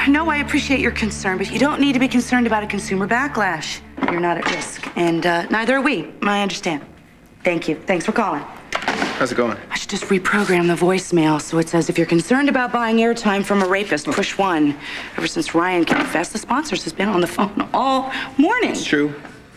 no, I appreciate your concern, but you don't need to be concerned about a consumer backlash. You're not at risk, and neither are we. I understand. Thank you. Thanks for calling. How's it going? I should just reprogram the voicemail so it says, if you're concerned about buying airtime from a rapist, push 1. Ever since Ryan confessed, the sponsors has been on the phone all morning. It's true.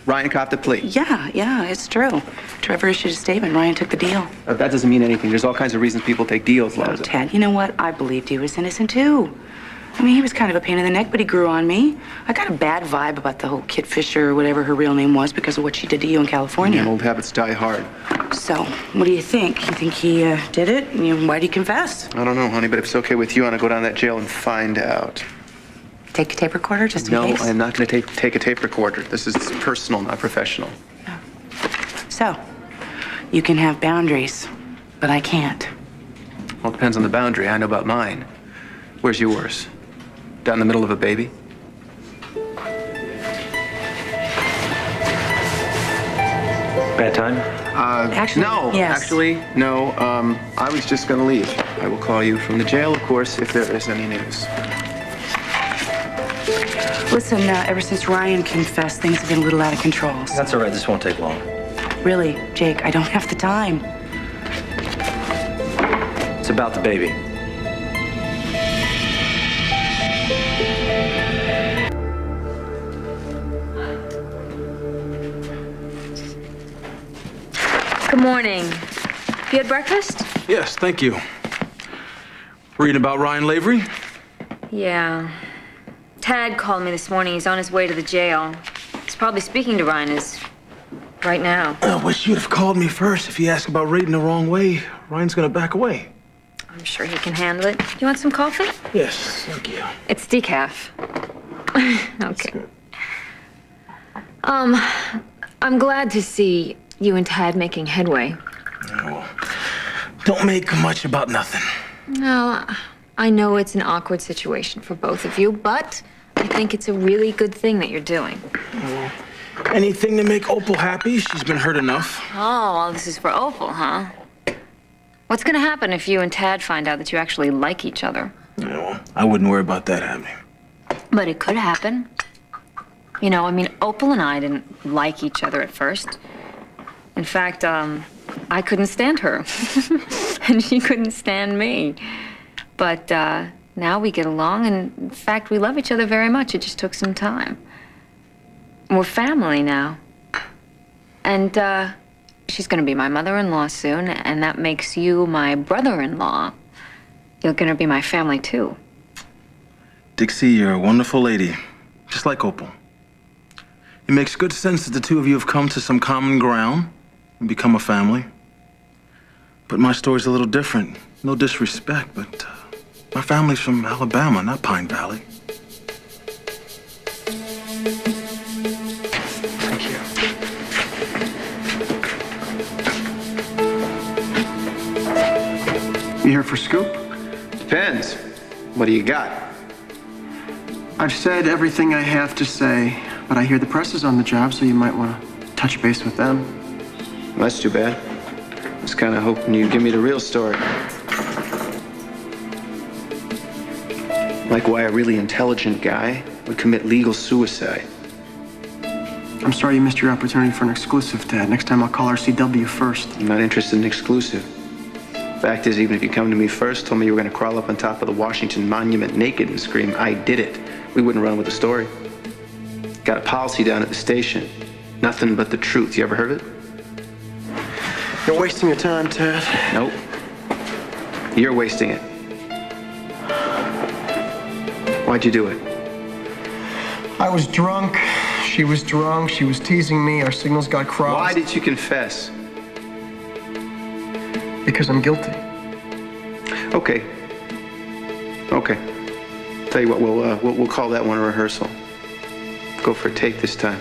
Ryan copped a plea. Yeah, it's true. Trevor issued a statement. Ryan took the deal. That doesn't mean anything. There's all kinds of reasons people take deals, Oh, Liza. Ted, you know what? I believed he was innocent, too. I mean, he was kind of a pain in the neck, but he grew on me. I got a bad vibe about the whole Kit Fisher or whatever her real name was because of what she did to you in California. Yeah, old habits die hard. So, what do you think? You think he did it? Why'd he confess? I don't know, honey, but if it's okay with you, I want to go down that jail and find out. Take a tape recorder just in No, case? I am not going to take a tape recorder. This is personal, not professional. Oh. So, you can have boundaries, but I can't. Well, it depends on the boundary. I know about mine. Where's yours? Down the middle of a baby? Bad time? Actually, no. yes. Actually, no. I was just going to leave. I will call you from the jail, of course, if there is any news. Listen, ever since Ryan confessed, things have been a little out of control. So That's all right. This won't take long. really, Jake, I don't have the time. It's about the baby. Good morning. You had breakfast? Yes, thank you. Reading about Ryan Lavery? Yeah. Tad called me this morning. He's on his way to the jail. He's probably speaking to Ryan right now. I wish you'd have called me first. If he asked about rating the wrong way, Ryan's gonna back away. I'm sure he can handle it. You want some coffee? Yes, thank you. It's decaf. Okay. I'm glad to see you and Tad making headway. Oh, don't make much about nothing. Well, I know it's an awkward situation for both of you, but I think it's a really good thing that you're doing. Anything to make Opal happy. She's been hurt enough. Oh, well, this is for Opal, huh? What's gonna happen if you and Tad find out that you actually like each other? Yeah, well, I wouldn't worry about that happening. But it could happen. You know, I mean, Opal and I didn't like each other at first. In fact, I couldn't stand her. And she couldn't stand me. But now we get along, and in fact, we love each other very much. It just took some time. We're family now. And she's gonna be my mother-in-law soon, and that makes you my brother-in-law. You're gonna be my family, too. Dixie, you're a wonderful lady, just like Opal. It makes good sense that the two of you have come to some common ground and become a family. But my story's a little different. No disrespect, but my family's from Alabama, not Pine Valley. Thank you. You here for Scoop? Depends. What do you got? I've said everything I have to say, but I hear the press is on the job, so you might want to touch base with them. Well, that's too bad. I was kind of hoping you'd give me the real story. Like why a really intelligent guy would commit legal suicide. I'm sorry you missed your opportunity for an exclusive, Dad. Next time I'll call RCW first. I'm not interested in exclusive. Fact is, even if you come to me first, told me you were going to crawl up on top of the Washington Monument naked and scream, "I did it," we wouldn't run with the story. Got a policy down at the station. Nothing but the truth. You ever heard of it? You're wasting your time, Ted. Nope. You're wasting it. Why'd you do it? I was drunk. She was drunk. She was teasing me. Our signals got crossed. Why did you confess? Because I'm guilty. Okay. Tell you what, we'll call that one a rehearsal. Go for a take this time.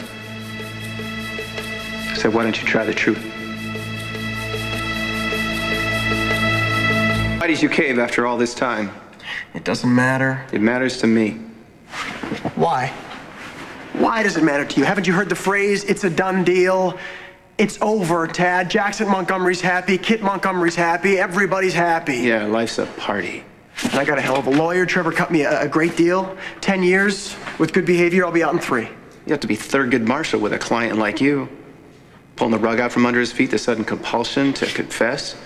So why don't you try the truth? Why did you cave after all this time? It doesn't matter. It matters to me. Why? Why does it matter to you? Haven't you heard the phrase, it's a done deal? It's over, Tad. Jackson Montgomery's happy. Kit Montgomery's happy. Everybody's happy. Yeah, life's a party. And I got a hell of a lawyer. Trevor cut me a great deal. 10 years with good behavior, I'll be out in 3. You have to be Thurgood Marshall with a client like you. Pulling the rug out from under his feet, the sudden compulsion to confess.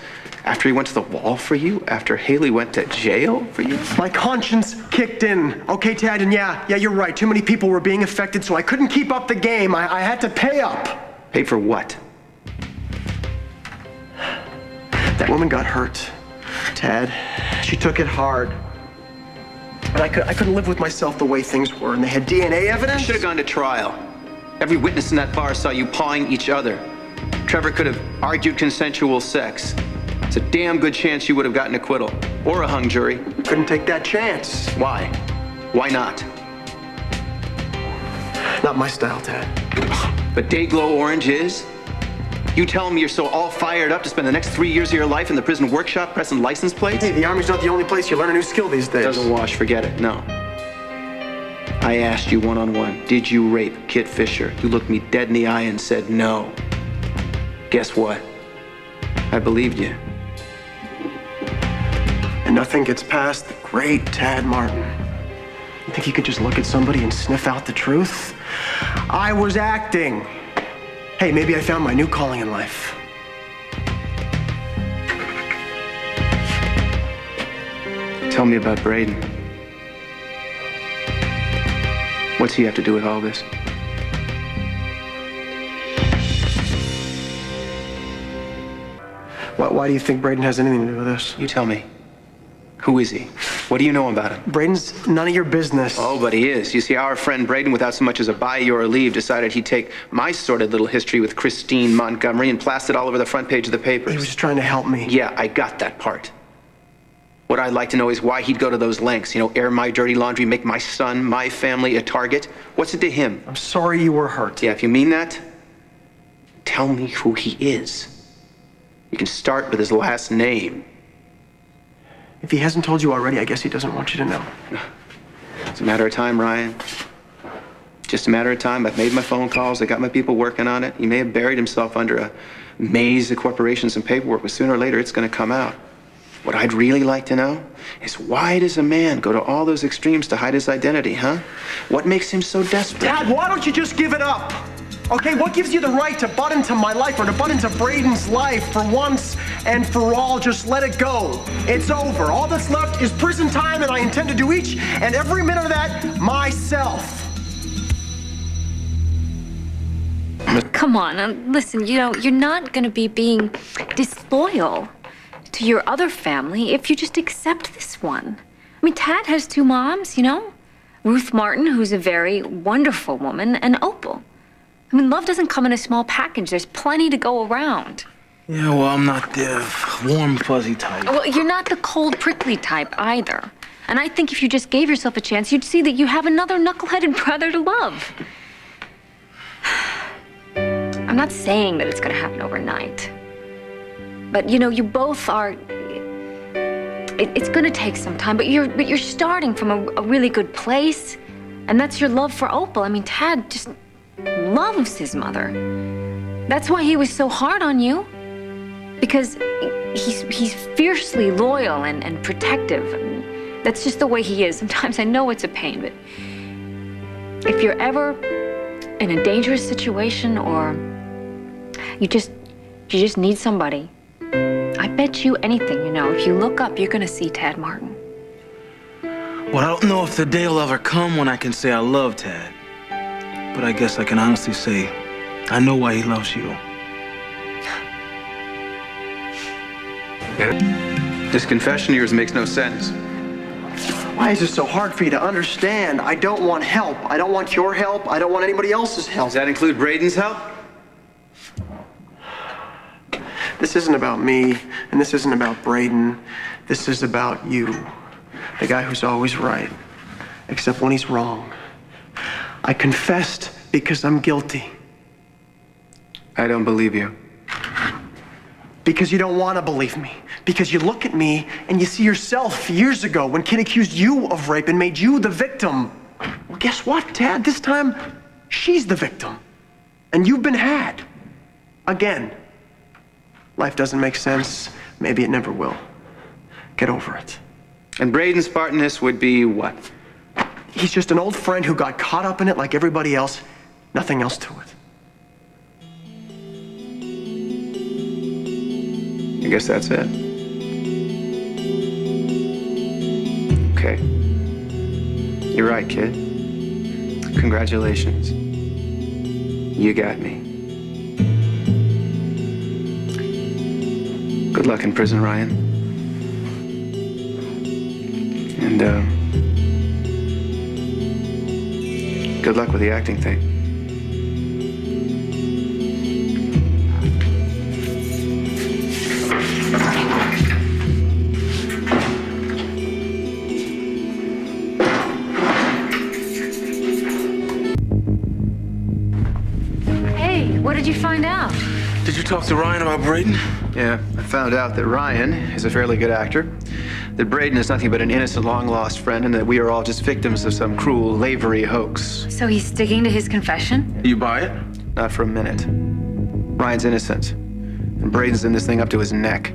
After he went to the wall for you? After Haley went to jail for you? My conscience kicked in. Okay, Tad, and yeah, you're right. Too many people were being affected, so I couldn't keep up the game. I had to pay up. Pay for what? That woman got hurt, Tad. She took it hard. But I couldn't live with myself the way things were, and they had DNA evidence. You should have gone to trial. Every witness in that bar saw you pawing each other. Trevor could have argued consensual sex. It's a damn good chance you would have gotten acquittal. Or a hung jury. Couldn't take that chance. Why? Why not? Not my style, Tad. But Dayglow Orange is? You tell me you're so all fired up to spend the next 3 years of your life in the prison workshop pressing license plates? Hey, the Army's not the only place you learn a new skill these days. Doesn't wash, forget it, no. I asked you one-on-one, did you rape Kit Fisher? You looked me dead in the eye and said no. Guess what? I believed you. And nothing gets past the great Tad Martin. You think you could just look at somebody and sniff out the truth? I was acting. Hey, maybe I found my new calling in life. Tell me about Braden. What's he have to do with all this? Why do you think Braden has anything to do with this? You tell me. Who is he? What do you know about him? Braden's none of your business. Oh, but he is. You see, our friend Braden, without so much as a bayou or a leave, decided he'd take my sordid little history with Christine Montgomery and plaster it all over the front page of the papers. He was just trying to help me. Yeah, I got that part. What I'd like to know is why he'd go to those lengths. You know, air my dirty laundry, make my son, my family a target. What's it to him? I'm sorry you were hurt. Yeah, if you mean that, tell me who he is. You can start with his last name. If he hasn't told you already, I guess he doesn't want you to know. It's a matter of time, Ryan. Just a matter of time. I've made my phone calls. I got my people working on it. He may have buried himself under a maze of corporations and paperwork, but sooner or later it's going to come out. What I'd really like to know is why does a man go to all those extremes to hide his identity, huh? What makes him so desperate? Dad, why don't you just give it up? Okay, what gives you the right to butt into my life or to butt into Braden's life for once and for all? Just let it go. It's over. All that's left is prison time, and I intend to do each and every minute of that myself. Come on, listen, you know, you're not gonna be being disloyal to your other family if you just accept this one. I mean, Tad has 2 moms, you know? Ruth Martin, who's a very wonderful woman, and Opal. I mean, love doesn't come in a small package. There's plenty to go around. Yeah, well, I'm not the warm, fuzzy type. Well, you're not the cold, prickly type either. And I think if you just gave yourself a chance, you'd see that you have another knuckleheaded brother to love. I'm not saying that it's gonna happen overnight. But, you know, you both are... It's gonna take some time, but you're starting from a really good place. And that's your love for Opal. I mean, Tad just loves his mother. That's why he was so hard on you. Because he's fiercely loyal and protective. And that's just the way he is. Sometimes I know it's a pain, but if you're ever in a dangerous situation or you just need somebody, I bet you anything, you know, if you look up, you're gonna see Tad Martin. Well, I don't know if the day will ever come when I can say I love Tad. But I guess I can honestly say I know why he loves you. This confession of yours makes no sense. Why is it so hard for you to understand? I don't want help. I don't want your help. I don't want anybody else's help. Does that include Braden's help? This isn't about me, and this isn't about Braden. This is about you, the guy who's always right, except when he's wrong. I confessed because I'm guilty. I don't believe you. Because you don't want to believe me. Because you look at me and you see yourself years ago when Kid accused you of rape and made you the victim. Well, guess what, Tad? This time, she's the victim. And you've been had. Again. Life doesn't make sense. Maybe it never will. Get over it. And Braden's part in this would be what? He's just an old friend who got caught up in it like everybody else. Nothing else to it. I guess that's it. Okay. You're right, kid. Congratulations. You got me. Good luck in prison, Ryan. And, good luck with the acting thing. Hey, what did you find out? Did you talk to Ryan about Braden? Yeah, I found out that Ryan is a fairly good actor, that Braden is nothing but an innocent, long-lost friend, and that we are all just victims of some cruel Lavery hoax. So he's sticking to his confession? You buy it? Not for a minute. Ryan's innocent, and Braden's in this thing up to his neck.